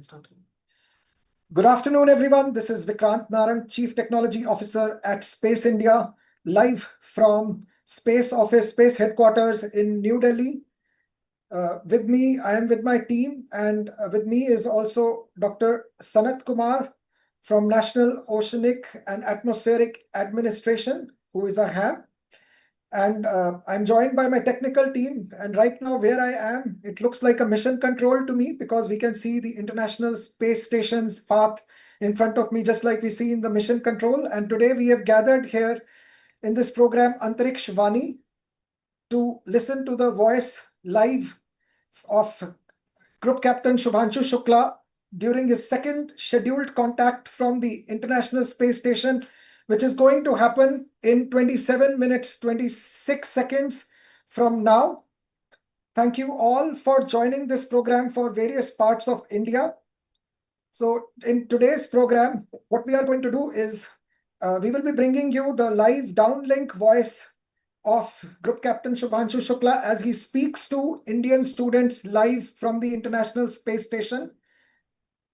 start. Good afternoon, everyone. This is Vikrant Narang, Chief Technology Officer at Space India, live from Space Office, Space Headquarters in New Delhi. With me, I am with my team, and with me is also Dr. Sanath Kumar from National Oceanic and Atmospheric Administration, who is a ham. And I'm joined by my technical team. And right now, where I am, it looks like a mission control to me because we can see the International Space Station's path in front of me, just like we see in the mission control. And today we have gathered here in this program, Antarikshvani, to listen to the voice live of Group Captain Shubhanshu Shukla during his second scheduled contact from the International Space Station, which is going to happen in 27 minutes, 26 seconds from now. Thank you all for joining this program for various parts of India. So in today's program, what we are going to do is we will be bringing you the live downlink voice of Group Captain Shubhanshu Shukla as he speaks to Indian students live from the International Space Station.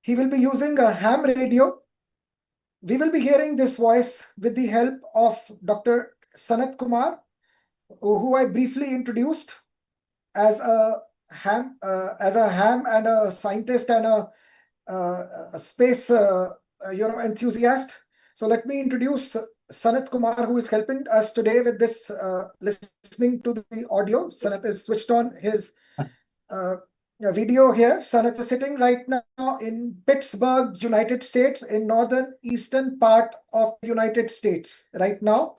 He will be using a ham radio. We will be hearing this voice with the help of Dr. Sanath Kumar, who I briefly introduced as a ham and a scientist and a space enthusiast. So let me introduce Sanath Kumar, who is helping us today with this listening to the audio. Sanath has switched on his video here. Sanath is sitting right now in Pittsburgh, United States, in northern eastern part of the United States right now.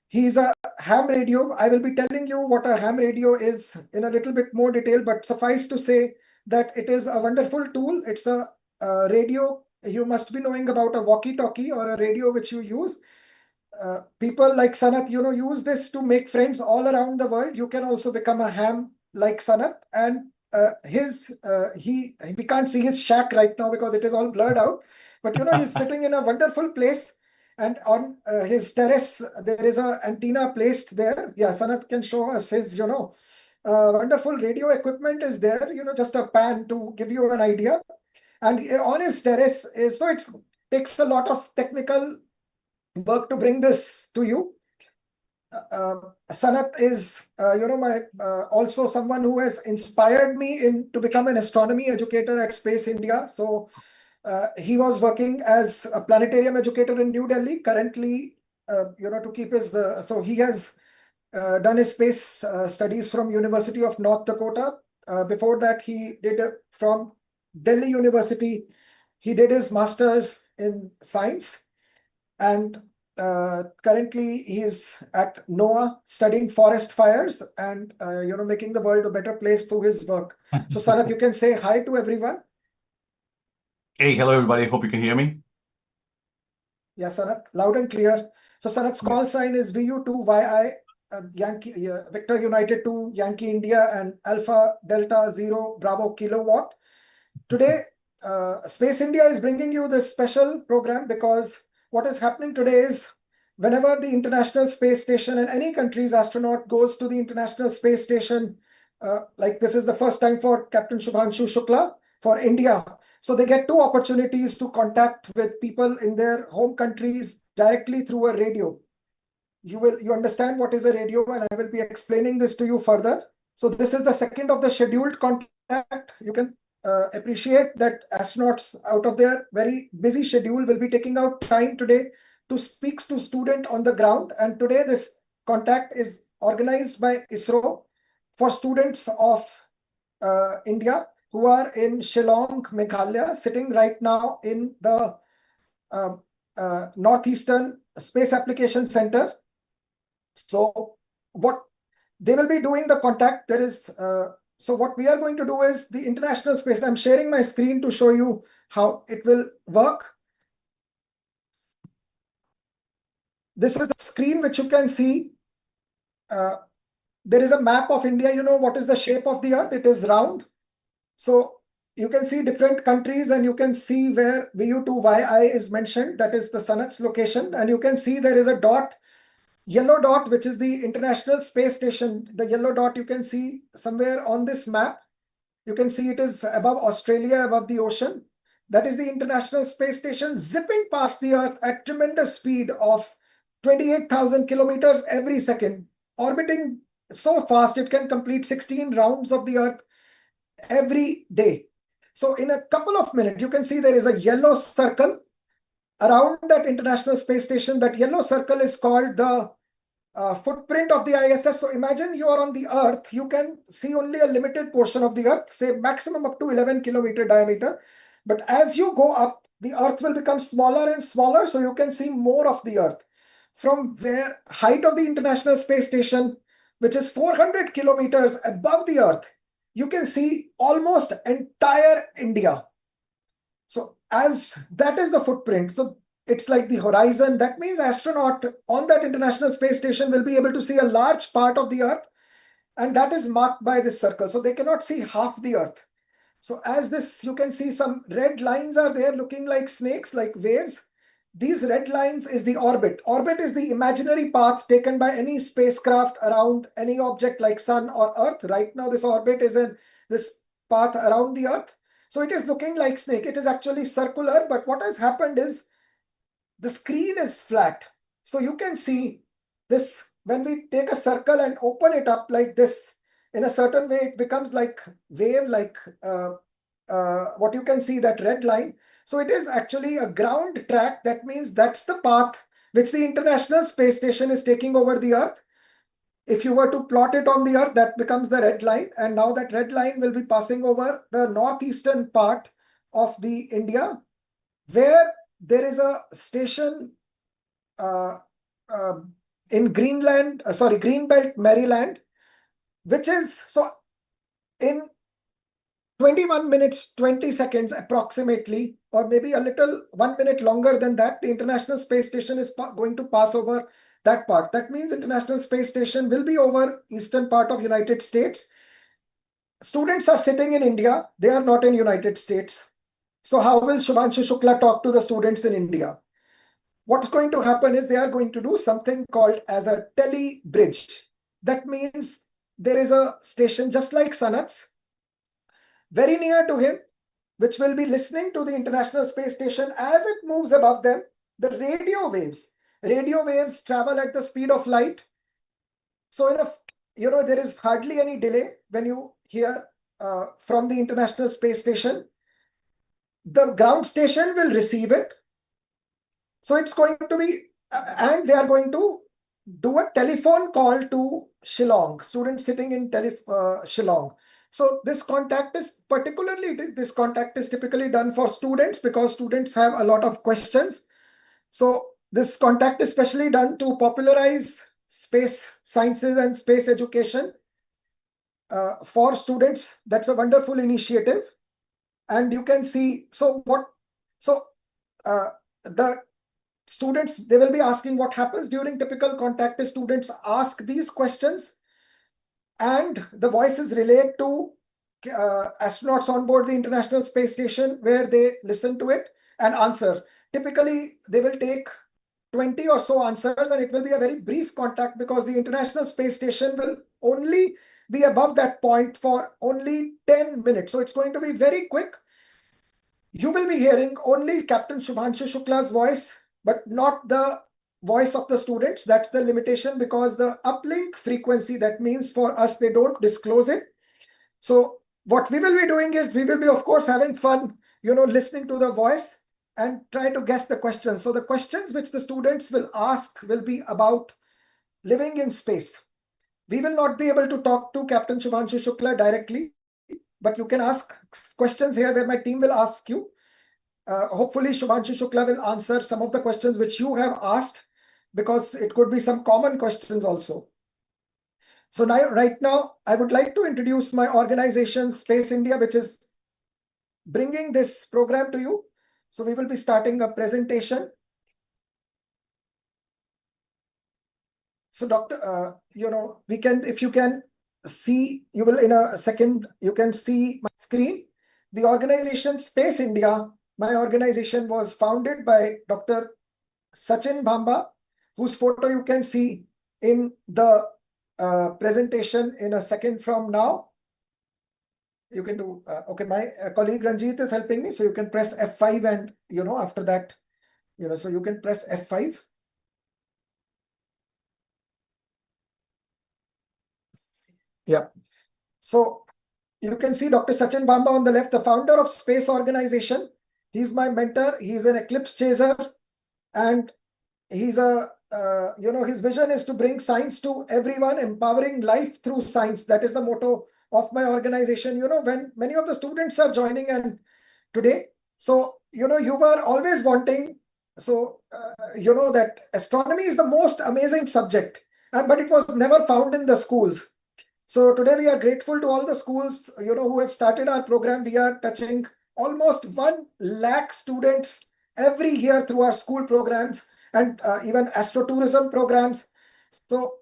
He's a ham radio. I will be telling you what a ham radio is in a little bit more detail, but suffice to say that it is a wonderful tool. It's a radio. You must be knowing about a walkie-talkie or a radio which you use. People like Sanath, use this to make friends all around the world. You can also become a ham like Sanath, and we can't see his shack right now because it is all blurred out, but he's sitting in a wonderful place, and on his terrace there is a antenna placed there. Yeah, Sanath can show us his wonderful radio equipment is there, just a pan to give you an idea. And on his terrace is, so it takes a lot of technical work to bring this to you. Sanath is, also someone who has inspired me to become an astronomy educator at Space India. So he was working as a planetarium educator in New Delhi. Currently, to keep his, so he has done his space studies from University of North Dakota. Before that, he did from Delhi University. He did his master's in science, and currently he is at NOAA studying forest fires and making the world a better place through his work. So Sanath, you can say hi to everyone. Hey, hello everybody. Hope you can hear me. Yeah, Sanath, loud and clear. So Sanath's call sign is VU2YI, Yankee Victor United 2 Yankee India, and Alpha Delta 0 Bravo Kilowatt. Today, Space India is bringing you this special program because what is happening today is whenever the International Space Station and any country's astronaut goes to the International Space Station, like this is the first time for Captain Shubhanshu Shukla for India. So they get two opportunities to contact with people in their home countries directly through a radio. You understand what is a radio, and I will be explaining this to you further. So this is the second of the scheduled contact. You can appreciate that astronauts out of their very busy schedule will be taking out time today to speak to students on the ground. And today this contact is organized by ISRO for students of India who are in Shillong, Meghalaya, sitting right now in the Northeastern Space Application Center. So what they will be doing the contact, there is so what we are going to do is the International Space. I'm sharing my screen to show you how it will work. This is the screen which you can see. There is a map of India. You know what is the shape of the Earth? It is round. So you can see different countries, and you can see where VU2YI is mentioned. That is the Sanath's location. And you can see there is a dot, yellow dot, which is the International Space Station. The yellow dot you can see somewhere on this map. You can see it is above Australia, above the ocean. that is the International Space Station, zipping past the Earth at tremendous speed of 28,000 kilometers every second, orbiting so fast it can complete 16 rounds of the Earth every day. So in a couple of minutes, you can see there is a yellow circle around that International Space Station. That yellow circle is called the footprint of the ISS. So imagine you are on the Earth, you can see only a limited portion of the Earth, say maximum up to 11-kilometer diameter. But as you go up, the Earth will become smaller and smaller, so you can see more of the Earth. From where height of the International Space Station, which is 400 kilometers above the Earth, you can see almost entire India. So as that is the footprint, so it's like the horizon. That means astronaut on that International Space Station will be able to see a large part of the Earth, and that is marked by this circle. So they cannot see half the Earth. So as this, you can see some red lines are there looking like snakes, like waves. These red lines is the orbit. Orbit is the imaginary path taken by any spacecraft around any object like Sun or Earth. Right now, this orbit is in this path around the Earth. So it is looking like snake. It is actually circular, but what has happened is the screen is flat. So you can see this when we take a circle and open it up like this, in a certain way, it becomes like wave, like what you can see, that red line. So it is actually a ground track. That means that's the path which the International Space Station is taking over the Earth. If you were to plot it on the Earth, that becomes the red line. And now that red line will be passing over the northeastern part of the India, where there is a station in Greenbelt, Maryland, which is, so in 21 minutes, 20 seconds approximately, or maybe a little 1 minute longer than that, the International Space Station is going to pass over that part. That means International Space Station will be over eastern part of United States. Students are sitting in India. They are not in United States. So how will Shubhanshu Shukla talk to the students in India? What's going to happen is they are going to do something called as a tele bridge. That means there is a station just like Sanath's, very near to him, which will be listening to the International Space Station as it moves above them. The radio waves travel at the speed of light. So there is hardly any delay when you hear from the International Space Station. The ground station will receive it. So it's going to be, and they are going to do a telephone call to Shillong, students sitting in Shillong. So this contact is typically done for students because students have a lot of questions. So this contact is specially done to popularize space sciences and space education for students. That's a wonderful initiative. And you can see, the students, they will be asking what happens during typical contact is students ask these questions, and the voices relayed to astronauts on board the International Space Station, where they listen to it and answer. Typically, they will take 20 or so answers, and it will be a very brief contact because the International Space Station will only be above that point for only 10 minutes. So it's going to be very quick. You will be hearing only Captain Shubhanshu Shukla's voice, but not the voice of the students. That's the limitation, because the uplink frequency, that means for us, they don't disclose it. So what we will be doing is we will be, of course, having fun, listening to the voice and try to guess the questions. So the questions which the students will ask will be about living in space. We will not be able to talk to Captain Shubhanshu Shukla directly, but you can ask questions here where my team will ask you. Hopefully, Shubhanshu Shukla will answer some of the questions which you have asked, because it could be some common questions also. So right now, I would like to introduce my organization, Space India, which is bringing this program to you. So we will be starting a presentation. So Doctor, if you can see, you will in a second, you can see my screen. The organization Space India, my organization was founded by Dr. Sachin Bhamba, whose photo you can see in the presentation in a second from now. You can do, okay, my colleague Ranjit is helping me, so you can press F5 and, after that, so you can press F5. Yeah. So you can see Dr. Sachin Bamba on the left, the founder of Space Organization. He's my mentor. He's an eclipse chaser, and he's his vision is to bring science to everyone, empowering life through science. That is the motto of my organization. When many of the students are joining and today, so, you were always wanting, so, that astronomy is the most amazing subject, but it was never found in the schools. So today we are grateful to all the schools, who have started our program. We are touching almost 1 lakh students every year through our school programs and even astrotourism programs. So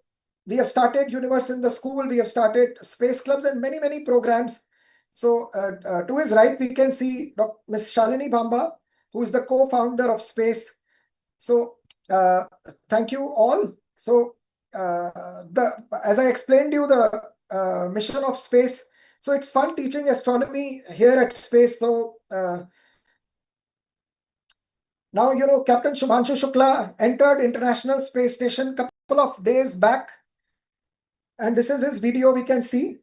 we have started Universe in the School, we have started space clubs and many, many programs. So to his right, we can see Ms. Shalini Bamba, who is the co-founder of Space. So thank you all. So as I explained you, the mission of Space. So it's fun teaching astronomy here at Space. So now, Captain Shubhanshu Shukla entered International Space Station a couple of days back. And this is his video we can see.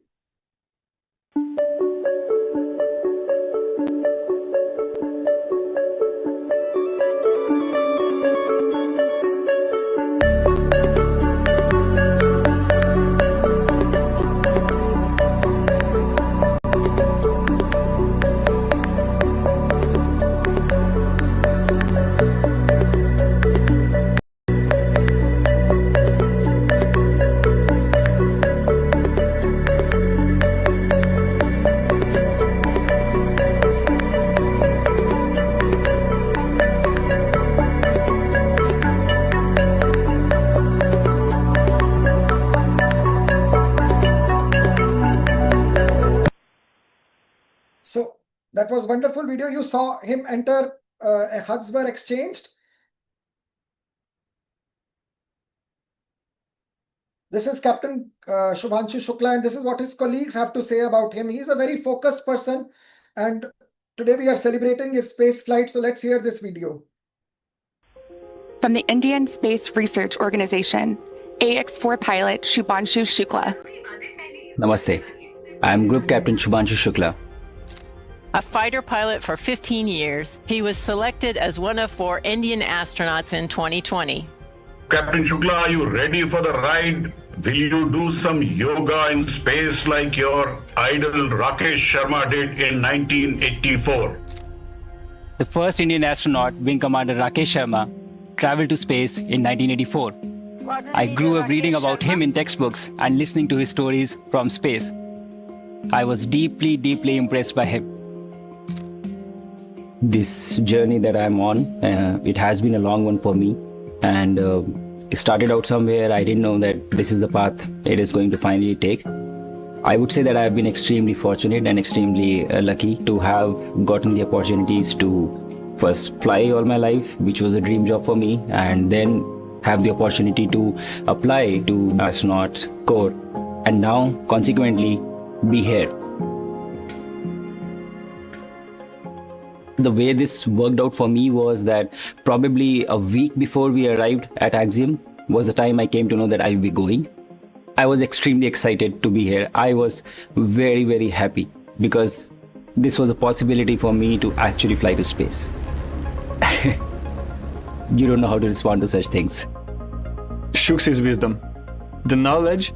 So that was wonderful video. You saw him enter, hugs were exchanged. This is Captain Shubhanshu Shukla, and this is what his colleagues have to say about him. He's a very focused person, and today we are celebrating his space flight. So let's hear this video. From the Indian Space Research Organization, AX-4 pilot Shubhanshu Shukla. Namaste. I am Group Captain Shubhanshu Shukla. A fighter pilot for 15 years, he was selected as one of 4 Indian astronauts in 2020. Captain Shukla, are you ready for the ride? Will you do some yoga in space like your idol Rakesh Sharma did in 1984? The first Indian astronaut, Wing Commander Rakesh Sharma, traveled to space in 1984. I grew up reading about him in textbooks and listening to his stories from space. I was deeply, deeply impressed by him. This journey that I'm on, it has been a long one for me. And it started out somewhere. I didn't know that this is the path it is going to finally take. I would say that I have been extremely fortunate and extremely lucky to have gotten the opportunities to first fly all my life, which was a dream job for me, and then have the opportunity to apply to astronaut corps, and now consequently be here. The way this worked out for me was that probably a week before we arrived at Axiom was the time I came to know that I will be going. I was extremely excited to be here. I was very, very happy because this was a possibility for me to actually fly to space. You don't know how to respond to such things. Shooks his wisdom. The knowledge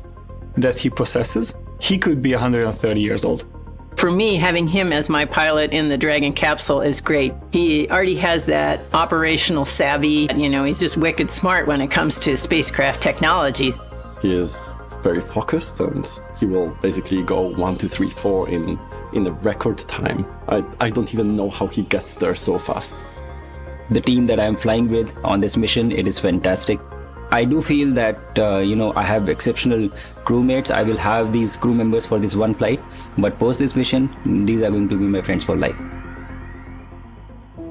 that he possesses, he could be 130 years old. For me, having him as my pilot in the Dragon capsule is great. He already has that operational savvy. He's just wicked smart when it comes to spacecraft technologies. He is very focused and he will basically go 1, 2, 3, 4 in a record time. I don't even know how he gets there so fast. The team that I'm flying with on this mission, it is fantastic. I do feel that, I have exceptional crewmates. I will have these crew members for this one flight, but post this mission, these are going to be my friends for life.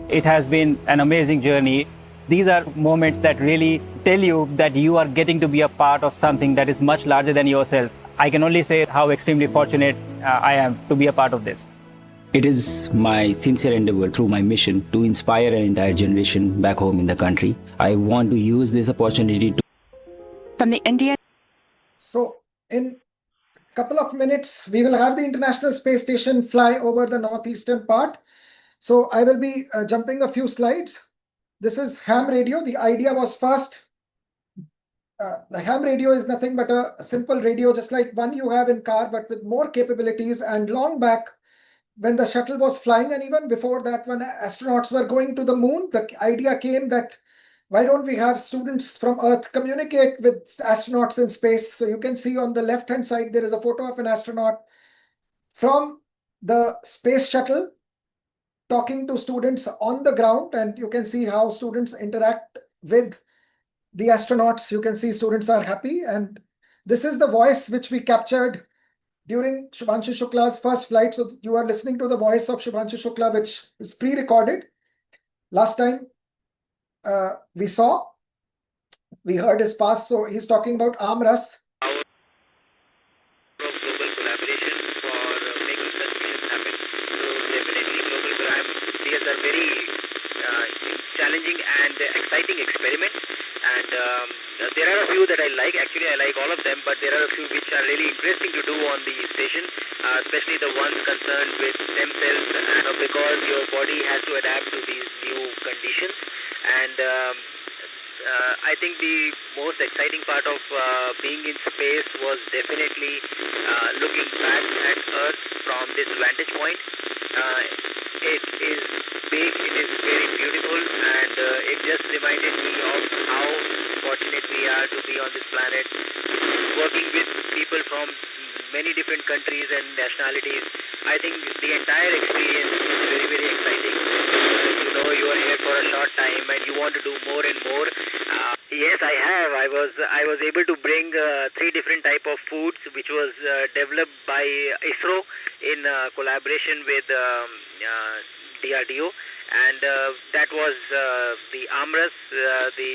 It has been an amazing journey. These are moments that really tell you that you are getting to be a part of something that is much larger than yourself. I can only say how extremely fortunate I am to be a part of this. It is my sincere endeavor through my mission to inspire an entire generation back home in the country. I want to use this opportunity to. From the Indian. So in a couple of minutes, we will have the International Space Station fly over the northeastern part. So I will be jumping a few slides. This is ham radio. The idea was first, the ham radio is nothing but a simple radio, just like one you have in car, but with more capabilities. And long back, when the shuttle was flying, and even before that, when astronauts were going to the moon, the idea came that why don't we have students from Earth communicate with astronauts in space? So you can see on the left-hand side, there is a photo of an astronaut from the space shuttle talking to students on the ground, and you can see how students interact with the astronauts. You can see students are happy, and this is the voice which we captured during Shubhanshu Shukla's first flight. So you are listening to the voice of Shubhanshu Shukla, which is pre-recorded. Last time we heard his past. So he's talking about AMRAS. Global collaboration for making such missions happen. So definitely global collaboration are very challenging and exciting experiment. And there are a few that I like. Actually, I like all of them, but there are a few which are really interesting to do on the station, especially the ones concerned with stem cells, because your body has to adapt to these new conditions. And I think the most exciting part of being in space was definitely looking back at Earth from this vantage point. It is big, it is very beautiful, and it just reminded me of how fortunate we are to be on this planet, working with people from many different countries and nationalities. I think the entire experience is very, very exciting. You are here for a short time and you want to do more and more. Yes, I have. I was able to bring 3 different type of foods, which was developed by ISRO in collaboration with DRDO, and that was the amras, the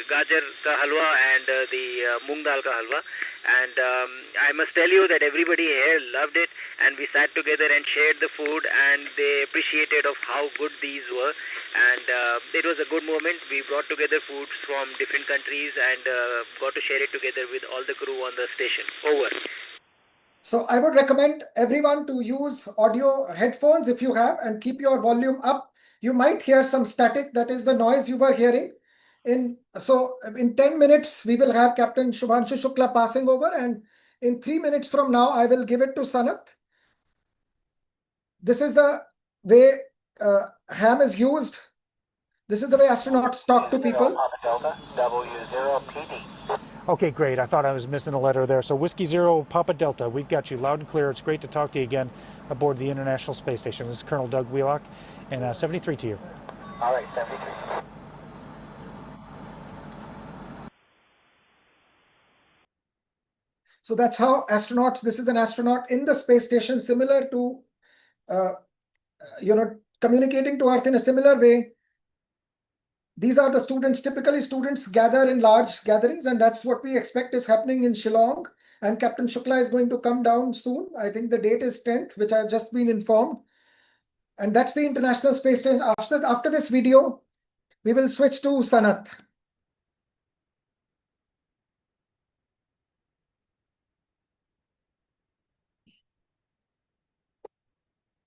gajar ka halwa, and the moong dal ka halwa. And I must tell you that everybody here loved it, and we sat together and shared the food, and they appreciated of how good these were. And it was a good moment. We brought together foods from different countries and got to share it together with all the crew on the station. Over. So I would recommend everyone to use audio headphones if you have, and keep your volume up. You might hear some static. That is the noise you were hearing. So in 10 minutes, we will have Captain Shubhanshu Shukla passing over, and in 3 minutes from now, I will give it to Sanath. This is the way ham is used. This is the way astronauts talk to people. Okay, great. I thought I was missing a letter there. So Whiskey Zero, Papa Delta, we've got you loud and clear. It's great to talk to you again aboard the International Space Station. This is Colonel Doug Wheelock, and 73 to you. All right, 73. So that's how astronauts, this is an astronaut in the space station, similar to, communicating to Earth in a similar way. These are the students. Typically, students gather in large gatherings, and that's what we expect is happening in Shillong. And Captain Shukla is going to come down soon. I think the date is 10th, which I've just been informed. And that's the International Space Station. After this video, we will switch to Sanath.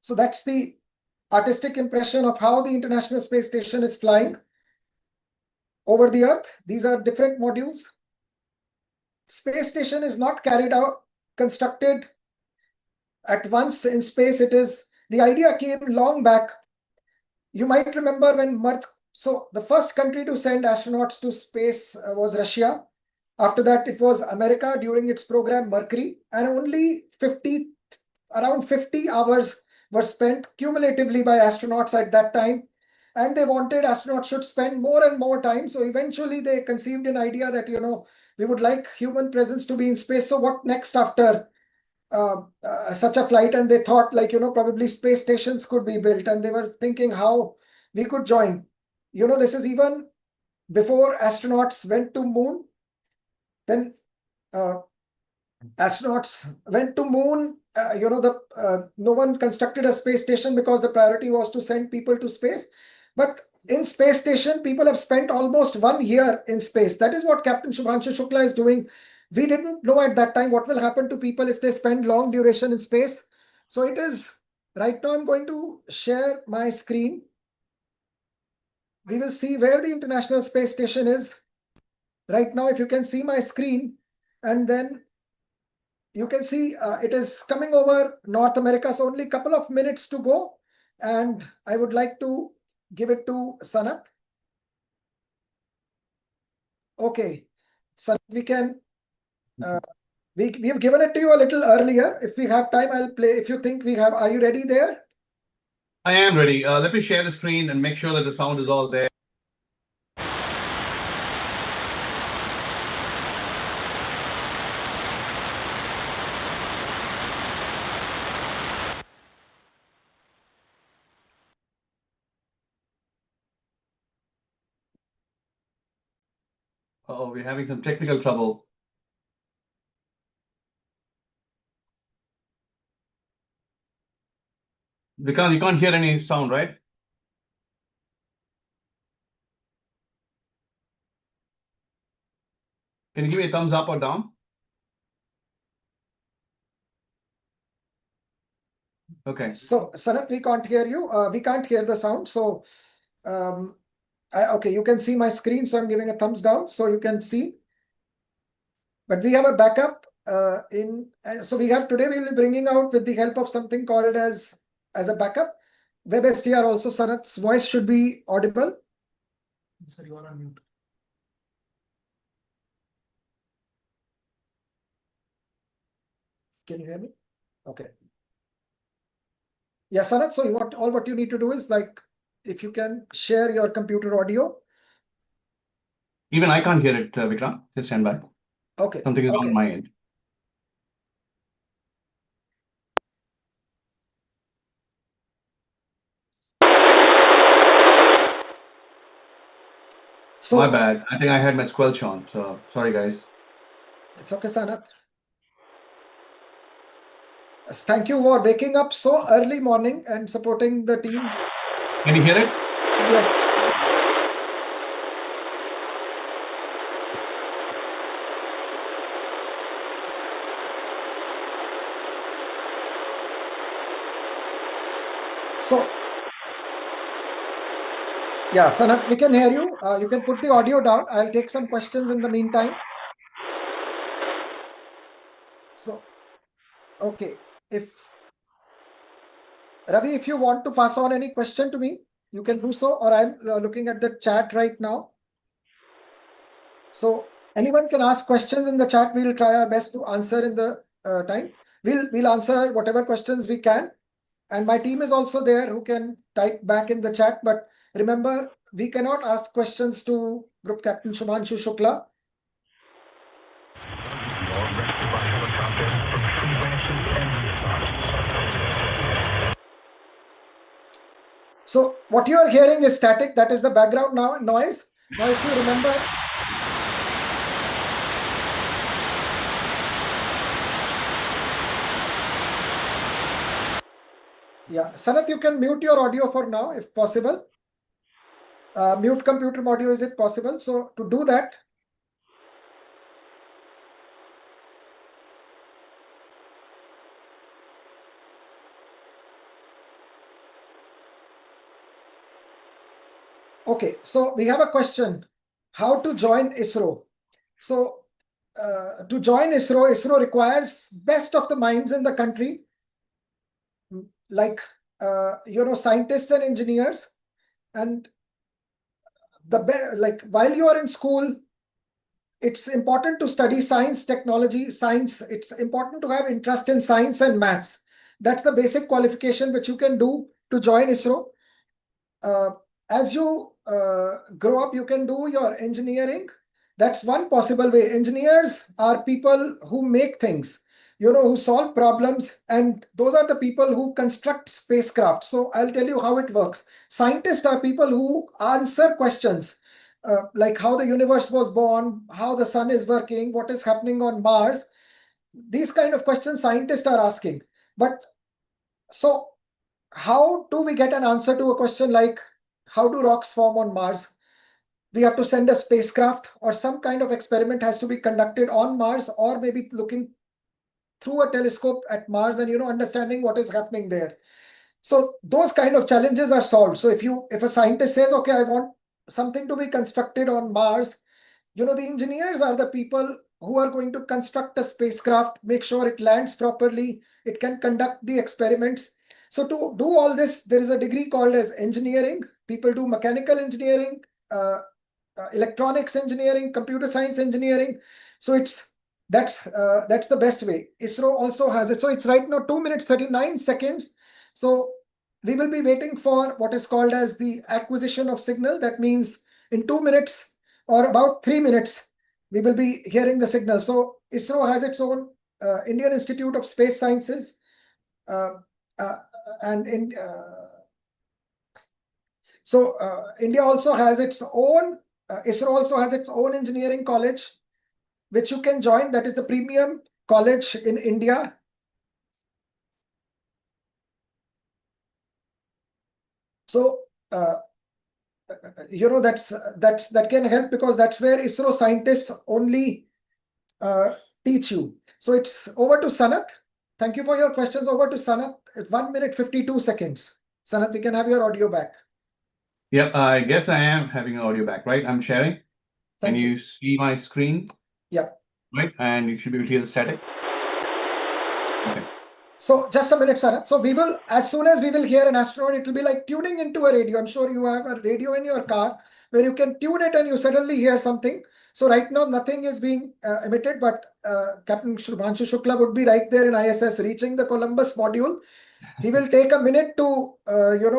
So that's the artistic impression of how the International Space Station is flying over the Earth. These are different modules. Space station is not constructed at once in space. The idea came long back. You might remember when so the first country to send astronauts to space was Russia. After that, it was America during its program Mercury, and only around 50 hours were spent cumulatively by astronauts at that time. And they wanted astronauts should spend more and more time. So eventually they conceived an idea that, we would like human presence to be in space. So what next after such a flight? And they thought probably space stations could be built. And they were thinking how we could join. This is even before astronauts went to moon. Then astronauts went to moon. No one constructed a space station because the priority was to send people to space. But in space station, people have spent almost 1 year in space. That is what Captain Shubhanshu Shukla is doing. We didn't know at that time what will happen to people if they spend long duration in space. So it is, right now I'm going to share my screen. We will see where the International Space Station is. Right now, if you can see my screen, and then you can see it is coming over North America. So only a couple of minutes to go. And I would like to give it to Sanath. Okay, Sanath, we can, we have given it to you a little earlier. If we have time, I'll play. If you think we have, are you ready there? I am ready. Let me share the screen and make sure that the sound is all there. Oh, we're having some technical trouble. You can't hear any sound, right? Can you give me a thumbs up or down? Okay. So Sanath, we can't hear you. We can't hear the sound. So, okay, you can see my screen. So I'm giving a thumbs down so you can see. But we have a backup so we have today, we will be bringing out with the help of something called as a backup. WebSTR also, Sanath's voice should be audible. Sorry, you are on mute. Can you hear me? Okay. Yeah, Sanath, so what you need to do is, like, if you can share your computer audio. Even I can't hear it, Vikrant. Just stand by. Okay. Something is on my end. So, my bad. I think I had my squelch on. So sorry, guys. It's okay, Sanath. Thank you for waking up so early morning and supporting the team. Can you hear it? Yes. So, yeah, Sanath, we can hear you. You can put the audio down. I'll take some questions in the meantime. So, okay. Ravi, if you want to pass on any question to me, you can do so, or I'm looking at the chat right now. So anyone can ask questions in the chat. We'll try our best to answer in the time. We'll answer whatever questions we can. And my team is also there who can type back in the chat. But remember, we cannot ask questions to Group Captain Shubhanshu Shukla. So what you are hearing is static. That is the background noise. Now, if you remember, yeah, Sanath, you can mute your audio for now, if possible. Mute computer audio, is it possible? So to do that, okay, so we have a question, how to join ISRO? So to join ISRO requires best of the minds in the country, like, scientists and engineers. And while you are in school, it's important to study science, technology, science. It's important to have interest in science and maths. That's the basic qualification which you can do to join ISRO. As you grow up, you can do your engineering. That's one possible way. Engineers are people who make things, who solve problems, and those are the people who construct spacecraft. So I'll tell you how it works. Scientists are people who answer questions, like how the universe was born, how the sun is working, what is happening on Mars. these kind of questions scientists are asking. But so how do we get an answer to a question like, how do rocks form on Mars? We have to send a spacecraft, or some kind of experiment has to be conducted on Mars, or maybe looking through a telescope at Mars and understanding what is happening there. So those kind of challenges are solved. So if a scientist says, okay, I want something to be constructed on Mars, the engineers are the people who are going to construct a spacecraft, make sure it lands properly, it can conduct the experiments. So to do all this, there is a degree called as engineering. People do mechanical engineering, electronics engineering, computer science engineering. So that's the best way. ISRO also has it. So it's right now 2 minutes 39 seconds. So we will be waiting for what is called as the acquisition of signal. That means in 2 minutes or about 3 minutes, we will be hearing the signal. So ISRO has its own Indian Institute of Space Sciences, India also has its own. ISRO also has its own engineering college, which you can join. That is the premium college in India. So that can help, because that's where ISRO scientists only teach you. So it's over to Sanath. Thank you for your questions. Over to Sanath. 1 minute 52 seconds. Sanath, we can have your audio back. Yep, I guess I am having audio back, right? I'm sharing. Can you see my screen? Yep. Right, and you should be able to hear the static. Okay. So just a minute, Sanath. So we will, as soon as we will hear an astronaut, it will be like tuning into a radio. I'm sure you have a radio in your car where you can tune it and you suddenly hear something. So right now, nothing is being emitted, but Captain Shubhanshu Shukla would be right there in ISS reaching the Columbus module. He will take a minute to,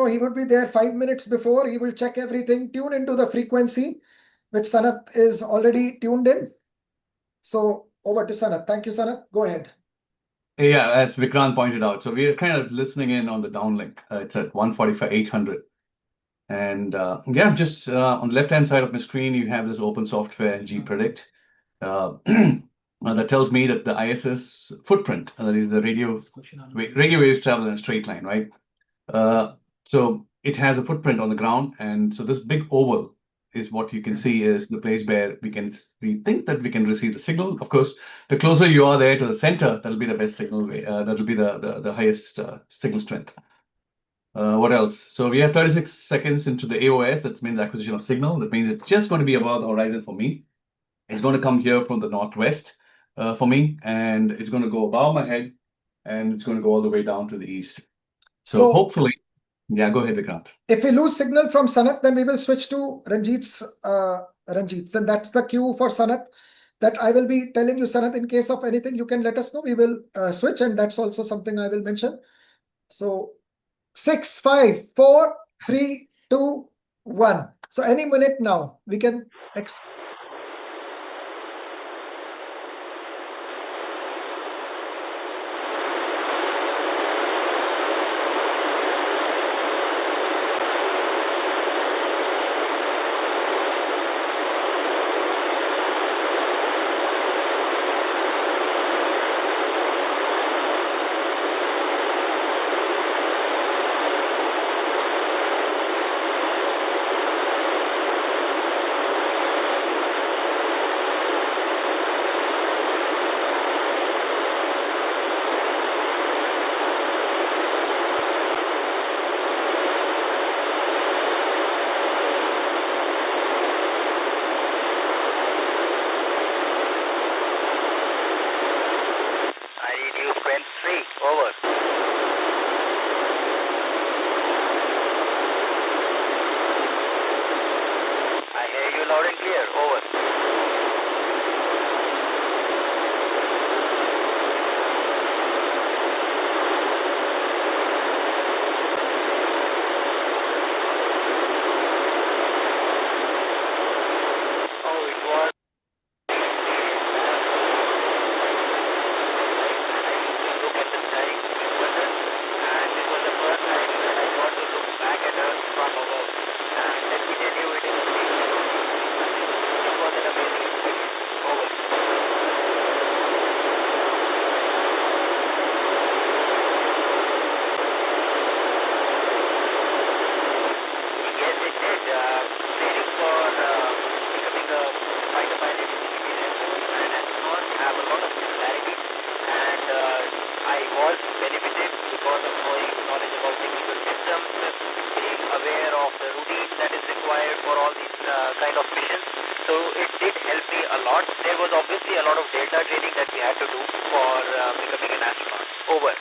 he would be there 5 minutes before. He will check everything, tune into the frequency, which Sanath is already tuned in. So over to Sanath. Thank you, Sanath. Go ahead. Yeah, as Vikrant pointed out, so we are kind of listening in on the downlink. It's at 145.800. And yeah, just on the left-hand side of my screen, you have this open software, gPredict, that tells me that the ISS footprint, that is the radio waves travel in a straight line, right? So it has a footprint on the ground. And so this big oval is what you can see is the place where we think that we can receive the signal. Of course, the closer you are there to the center, that'll be the best signal way. That'll be the highest signal strength. What else? So we have 36 seconds into the AOS. That means acquisition of signal. That means it's just going to be above the horizon for me. It's going to come here from the northwest for me, and it's going to go above my head, and it's going to go all the way down to the east. So hopefully, yeah, go ahead, Vikrant. If we lose signal from Sanath, then we will switch to Ranjit's. And that's the cue for Sanath, that I will be telling you, Sanath, in case of anything, you can let us know. We will switch, and that's also something I will mention. So 6, 5, 4, 3, 2, 1. So any minute now, we can Over. I hear you loud and clear. Over. Oh, it was. Look at the sky, and it was the first time that I got to look back at Earth from above. And let me tell you, it is amazing. for all these kind of missions. So it did help me a lot. There was obviously a lot of delta training that we had to do for becoming an astronaut. Over.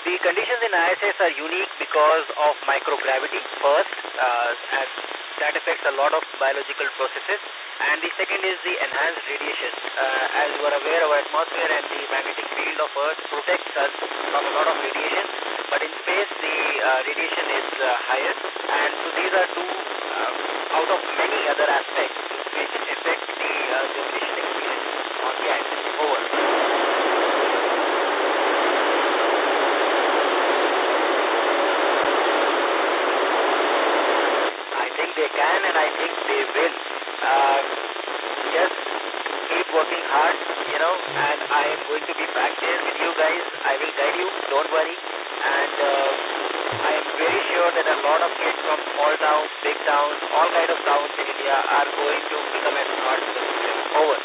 The conditions in ISS are unique because of microgravity first, and that affects a lot of biological processes. And the second is the enhanced radiation. As you are aware, our atmosphere and the magnetic field of Earth protects us from a lot of radiation, but in space the radiation is higher. And so these are two out of many other aspects which affect the mission experience on the ISS. Over. They can, and I think they will. Just keep working hard, and I am going to be back there with you guys. I will guide you, don't worry. And I am very sure that a lot of kids from small towns, big towns, all kind of towns in India are going to become astronauts in the future. Over.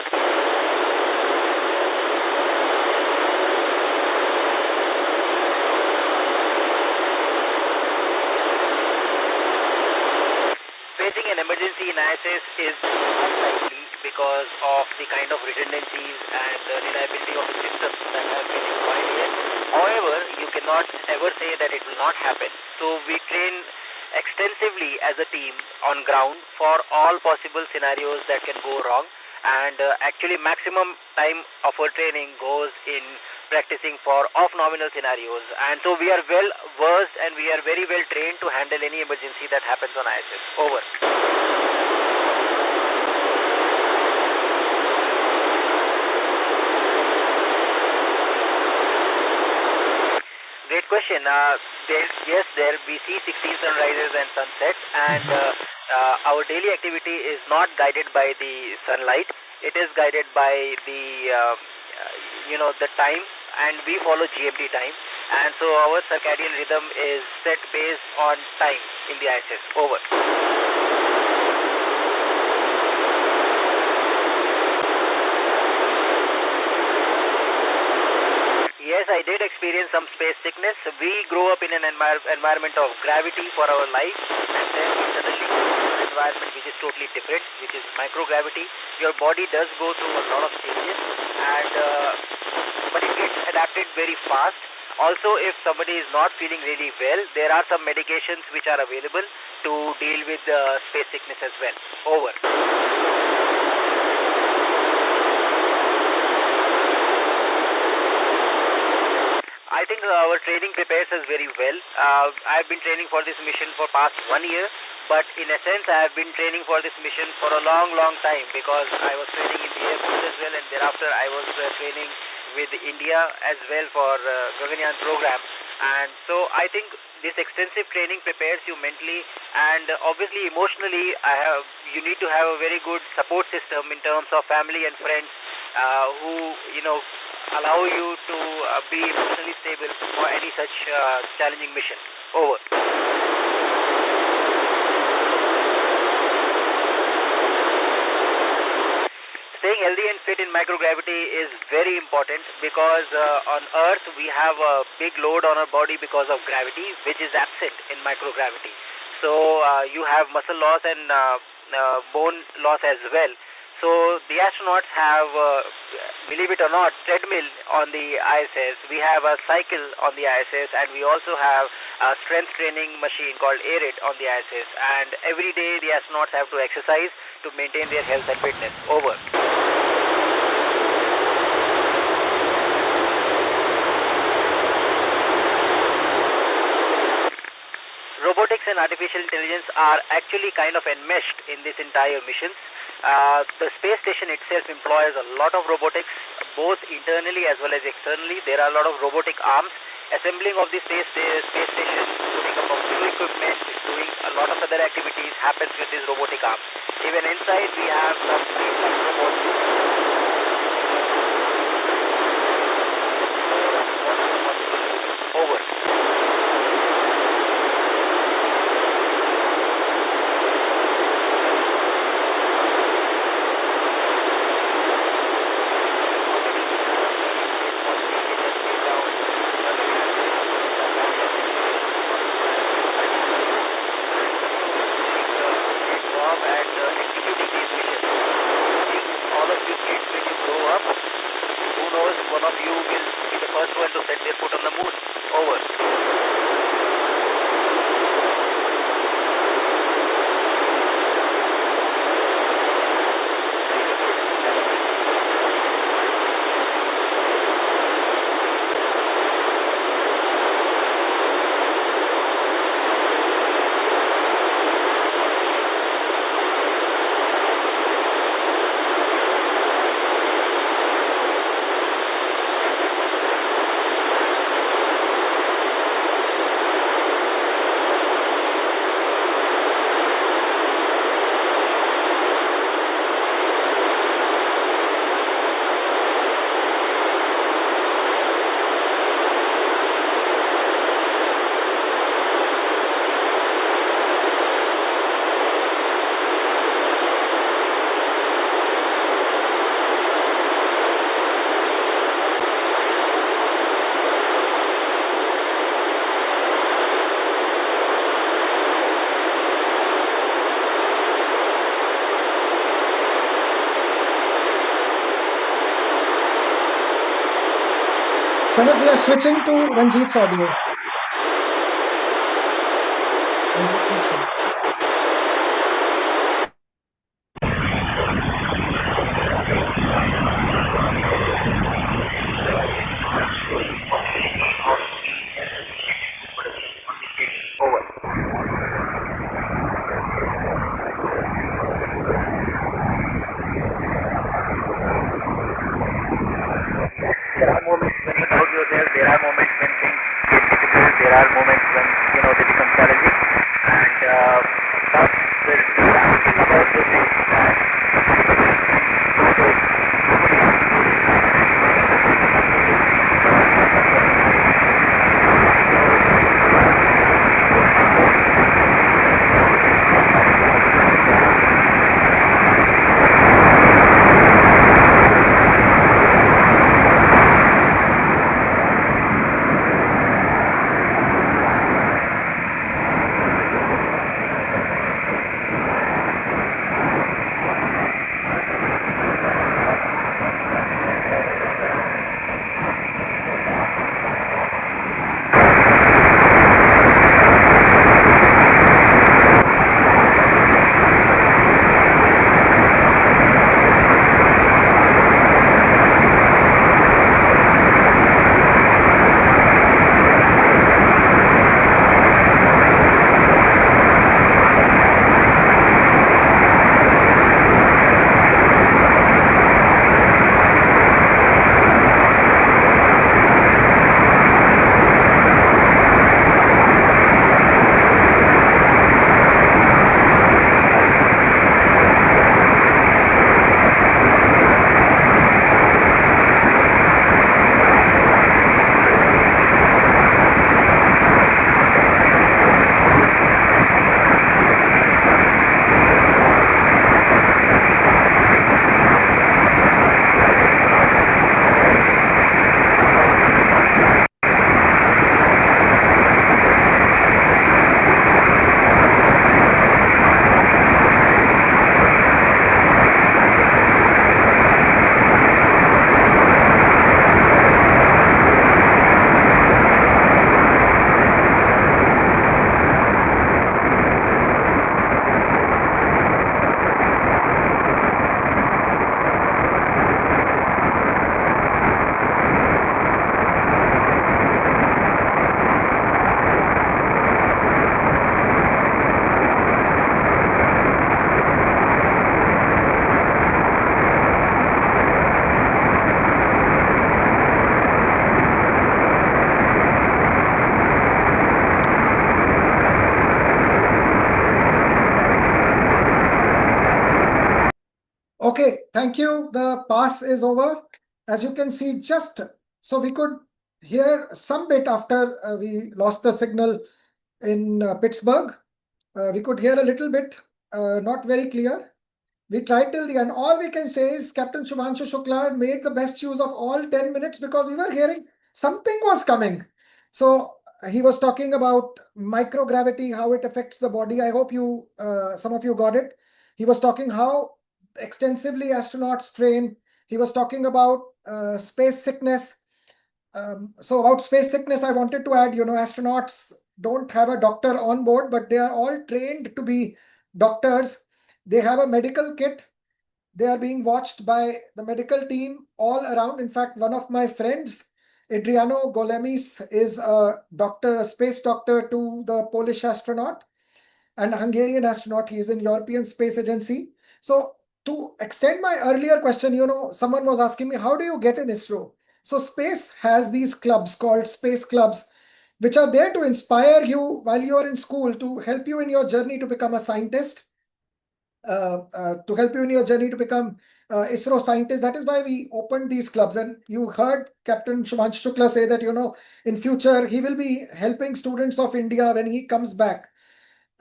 Facing an emergency in ISS is unlikely because of the kind of redundancies and reliability of the systems that have been employed here. However, you cannot ever say that it will not happen. So we train extensively as a team on ground for all possible scenarios that can go wrong. And actually maximum time of our training goes in practicing for off-nominal scenarios. And so we are well versed and we are very well trained to handle any emergency that happens on ISS. Over. Great question. There we see 16 sunrises and sunsets, and our daily activity is not guided by the sunlight. It is guided by the the time, and we follow GMT time, and so our circadian rhythm is set based on time in the ISS. Over. Yes, I did experience some space sickness. We grow up in an environment of gravity for our life, and then we suddenly go to an environment which is totally different, which is microgravity. Your body does go through a lot of changes, and but it gets adapted very fast. Also, if somebody is not feeling really well, there are some medications which are available to deal with space sickness as well. Over. I think our training prepares us very well. I've been training for this mission for past 1 year, but in a sense I have been training for this mission for a long time, because I was training in the Air Force as well, and thereafter I was training with India as well for Gaganyatri program. And so I think this extensive training prepares you mentally and obviously emotionally. You need to have a very good support system in terms of family and friends who allow you to be emotionally stable for any such challenging mission. Over. Staying healthy and fit in microgravity is very important, because on Earth we have a big load on our body because of gravity, which is absent in microgravity. So you have muscle loss and bone loss as well. So the astronauts have, believe it or not, treadmill on the ISS. We have a cycle on the ISS, and we also have a strength training machine called ARID on the ISS. And every day the astronauts have to exercise to maintain their health and fitness. Over. Robotics and artificial intelligence are actually kind of enmeshed in this entire mission. The space station itself employs a lot of robotics, both internally as well as externally. There are a lot of robotic arms. Assembling of the space station, putting up of new equipment, doing a lot of other activities happens with these robotic arms. Even inside we have some robots. Over. first one to set their foot on the moon. Over. Sanath, we are switching to Ranjit's audio. Ranjit, please share. There are moments when you doubt yourself, there are moments when things get difficult, there are moments when, they become challenging. And but the last thing about this is that Okay, thank you. The pass is over. As you can see, so we could hear some bit after we lost the signal in Pittsburgh. We could hear a little bit, not very clear. We tried till the end. All we can say is Captain Shubhanshu Shukla made the best use of all 10 minutes because we were hearing something was coming. So he was talking about microgravity, how it affects the body. I hope some of you got it. He was talking how extensively astronauts train. He was talking about space sickness. So about space sickness, I wanted to add, astronauts don't have a doctor on board, but they are all trained to be doctors. They have a medical kit. They are being watched by the medical team all around. In fact, one of my friends, Adriano Golemis, is a doctor, a space doctor to the Polish astronaut and Hungarian astronaut. He is in European Space Agency. So to extend my earlier question, someone was asking me, how do you get in ISRO? So space has these clubs called space clubs, which are there to inspire you while you are in school, to help you in your journey to become a scientist, to help you in your journey to become ISRO scientist. That is why we opened these clubs. And you heard Captain Shubhanshu Shukla say that, in future, he will be helping students of India when he comes back.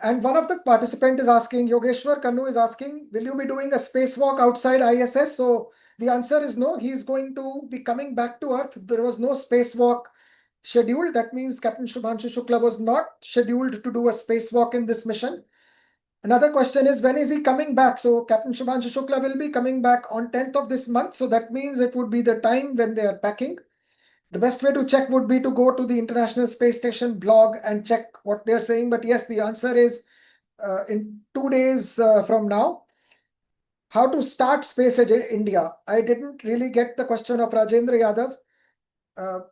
And one of the participants is asking, Yogeshwar Kannu is asking, will you be doing a spacewalk outside ISS? So the answer is no. He is going to be coming back to Earth. There was no spacewalk scheduled. That means Captain Shubhanshu Shukla was not scheduled to do a spacewalk in this mission. Another question is, when is he coming back? So Captain Shubhanshu Shukla will be coming back on 10th of this month. So that means it would be the time when they are packing. The best way to check would be to go to the International Space Station blog and check what they're saying. But yes, the answer is in 2 days from now. How to start Space India? I didn't really get the question of Rajendra Yadav.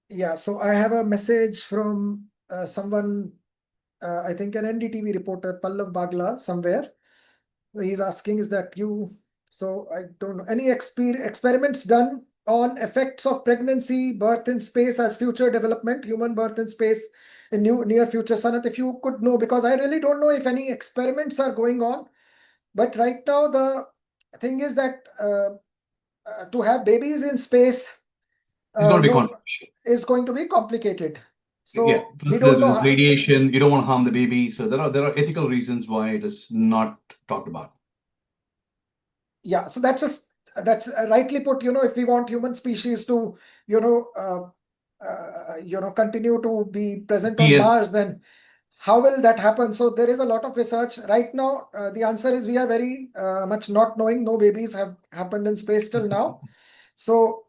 Yeah, so I have a message from someone, I think an NDTV reporter, Pallav Bagla, somewhere. He's asking, is that you? So I don't know. Any experiments done on effects of pregnancy, birth in space as future development, human birth in space in near future? Sanath, if you could know, because I really don't know if any experiments are going on. But right now, the thing is that to have babies in space is going to be complicated. So yeah, we don't know. Radiation, you don't want to harm the baby. So there are ethical reasons why it is not talked about. Yeah, so that's rightly put. If we want human species to, continue to be present on Mars, then how will that happen? So there is a lot of research right now. The answer is we are very much not knowing. No babies have happened in space till now. So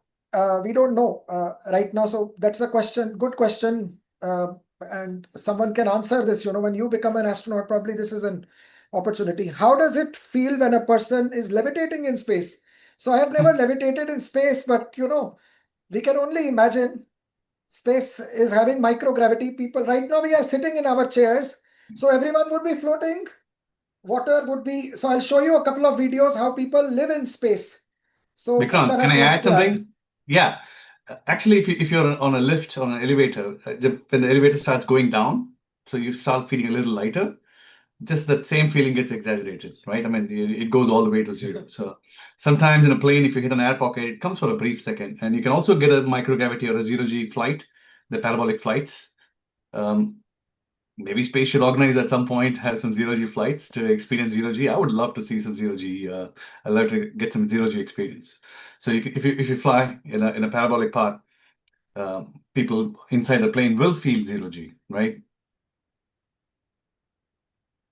we don't know right now. So that's a question, good question. And someone can answer this. When you become an astronaut, probably this is an opportunity. How does it feel when a person is levitating in space? So I have never levitated in space, but we can only imagine. Space is having microgravity. People right now, we are sitting in our chairs, so everyone would be floating. Water would be. So I'll show you a couple of videos how people live in space. So Vikrant, can I add something? Yeah, actually, if you're on a lift, on an elevator, when the elevator starts going down, so you start feeling a little lighter. Just that same feeling gets exaggerated, right? I mean, it goes all the way to zero. So sometimes in a plane, if you hit an air pocket, it comes for a brief second. And you can also get a microgravity or a zero-G flight, the parabolic flights. Maybe space should organize at some point, have some zero-G flights to experience zero-G. I would love to see some zero-G. I'd love to get some zero-G experience. So if you fly in a parabolic path, people inside the plane will feel zero-G, right?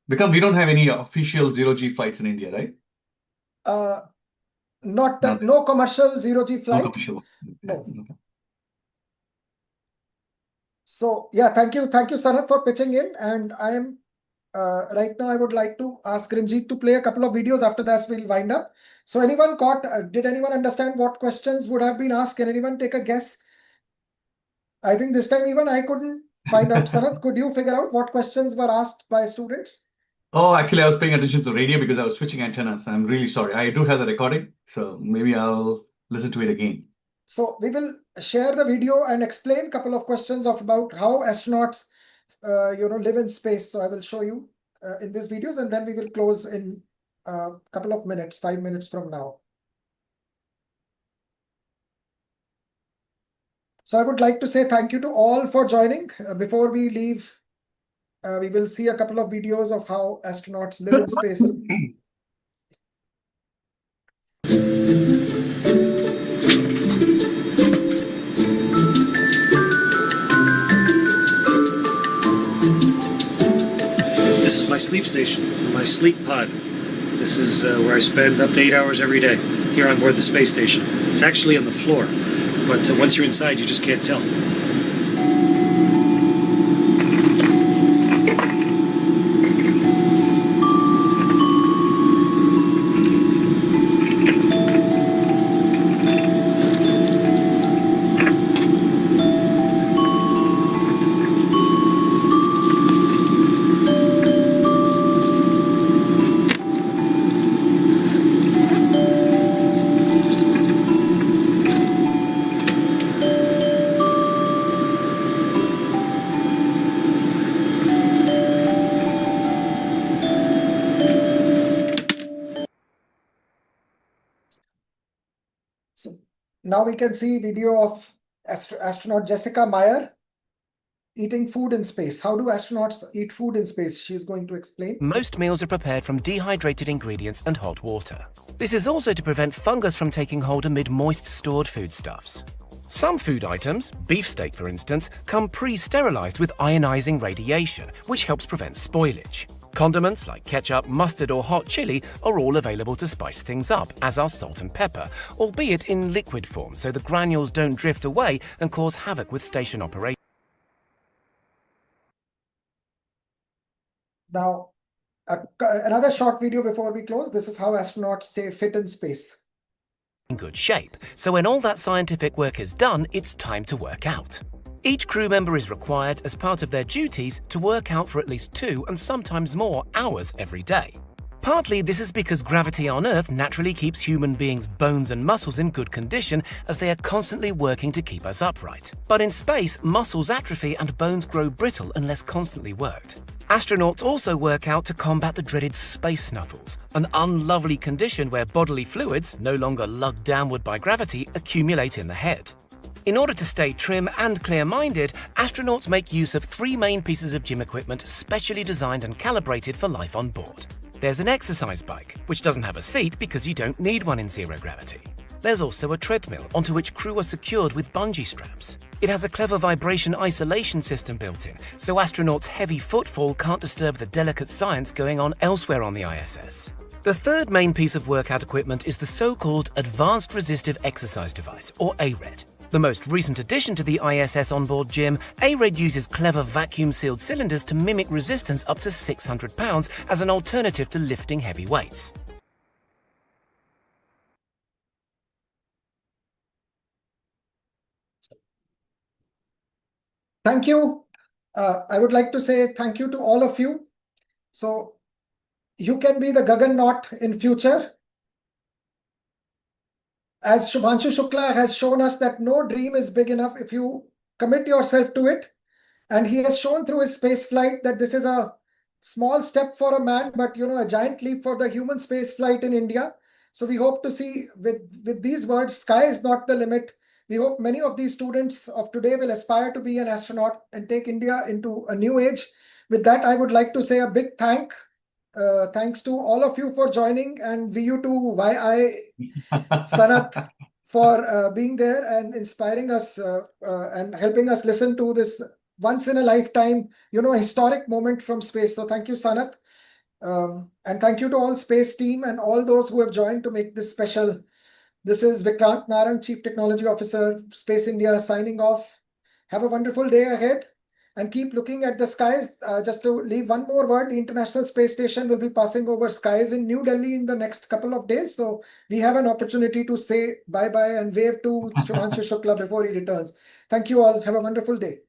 Because we don't have any official zero-G flights in India, right? No commercial zero-G flights. No. Okay. So yeah, thank you, Sanath, for pitching in. And I am right now. I would like to ask Ranjit to play a couple of videos. After that, we'll wind up. So anyone caught? Did anyone understand what questions would have been asked? Can anyone take a guess? I think this time even I couldn't find out. Sanath, could you figure out what questions were asked by students? Oh, actually, I was paying attention to radio because I was switching antennas. I'm really sorry. I do have the recording, so maybe I'll listen to it again. So we will share the video and explain a couple of questions about how astronauts, live in space. So I will show you in these videos, and then we will close in a couple of minutes, 5 minutes from now. So I would like to say thank you to all for joining. Before we leave, we will see a couple of videos of how astronauts live in space. This is my sleep station, my sleep pod. This is where I spend up to 8 hours every day. here on board the space station. It's actually on the floor, but once you're inside, you just can't tell. So now we can see video of astronaut Jessica Meyer eating food in space. How do astronauts eat food in space? She's going to explain. Most meals are prepared from dehydrated ingredients and hot water. This is also to prevent fungus from taking hold amid moist stored foodstuffs. Some food items, beefsteak for instance, come pre-sterilized with ionizing radiation, which helps prevent spoilage. Condiments like ketchup, mustard or hot chili are all available to spice things up, as are salt and pepper, albeit in liquid form so the granules don't drift away and cause havoc with station operation. Now, another short video before we close. This is how astronauts stay fit in space. In good shape, so when all that scientific work is done, it's time to work out. Each crew member is required, as part of their duties, to work out for at least 2 and sometimes more hours every day. Partly this is because gravity on Earth naturally keeps human beings' bones and muscles in good condition, as they are constantly working to keep us upright. But in space, muscles atrophy and bones grow brittle unless constantly worked. Astronauts also work out to combat the dreaded space snuffles, an unlovely condition where bodily fluids, no longer lugged downward by gravity, accumulate in the head. In order to stay trim and clear-minded, astronauts make use of 3 main pieces of gym equipment specially designed and calibrated for life on board. There's an exercise bike, which doesn't have a seat because you don't need one in zero gravity. There's also a treadmill, onto which crew are secured with bungee straps. It has a clever vibration isolation system built in, so astronauts' heavy footfall can't disturb the delicate science going on elsewhere on the ISS. The third main piece of workout equipment is the so-called Advanced Resistive Exercise Device, or ARED. The most recent addition to the ISS onboard gym, ARED uses clever vacuum-sealed cylinders to mimic resistance up to 600 pounds as an alternative to lifting heavy weights. Thank you. I would like to say thank you to all of you. So you can be the Gaganyatri in future. As Shubhanshu Shukla has shown us that no dream is big enough if you commit yourself to it. And he has shown through his space flight that this is a small step for a man, but a giant leap for the human space flight in India. So we hope to see with these words, sky is not the limit. We hope many of these students of today will aspire to be an astronaut and take India into a new age. With that, I would like to say a big thanks to all of you for joining, and VU to YI Sanath for being there and inspiring us and helping us listen to this once in a lifetime, historic moment from space. So thank you, Sanath. And thank you to all space team and all those who have joined to make this special. This is Vikrant Narang, Chief Technology Officer, Space India, signing off. Have a wonderful day ahead and keep looking at the skies. Just to leave one more word, the International Space Station will be passing over skies in New Delhi in the next couple of days. So we have an opportunity to say bye-bye and wave to Shubhanshu Shukla before he returns. Thank you all. Have a wonderful day.